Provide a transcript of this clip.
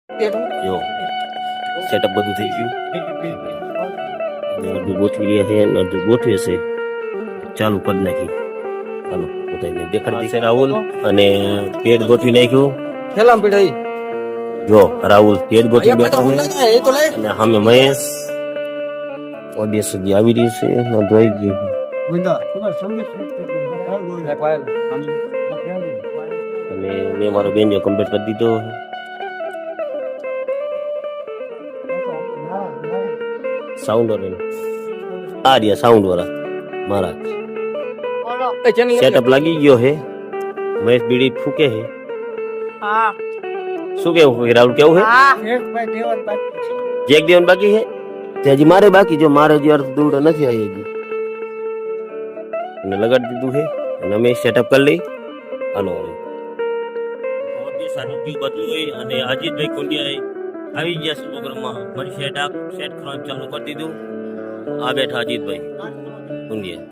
જો સેટઅપ બધું થઈ ગયું. અડધું ગોઠવી રહ્યા છે અને અડધું ગોઠવે છે. ચાલુ કરી નાખી. ચાલો બધાને દેખાડી છે રાહુલ અને પેડ ગોઠવી નાખ્યું. ખેલામ પીડાઈ જો રાહુલ પેડ ગોઠવી બેઠો છે અને સામે મહેશ ઓડિયન્સ સુધી આવી રહ્યું છે. જોઈ ગયું અને મેં મારો બેન્જો કમ્પ્લીટ કરી દીધો. સાઉન્ડ વાળા આ રહ્યા સાઉન્ડ વાળા મારા સેટઅપ લાગી ગયો હે. મહેશ બીડી ફૂકે હે. શું કેવું રાહુલ કેવું હે? જેક દેવન બાકી હે તે હજી મારે બાકી. જો મારે હજી અર્થ દૂર નથી આવી હજી અને લગાડી દીધું છે અને અમે સેટઅપ કરી લઈ. હાલો હવે સારું વ્યૂ બદલું અને અજીતભાઈ કોંડિયાએ આવી ગયા છે પ્રોગ્રામમાં. મારી સેટ કરવાનું ચાલુ કરી દીધું. આ બેઠા અજીતભાઈ કોંડિયા.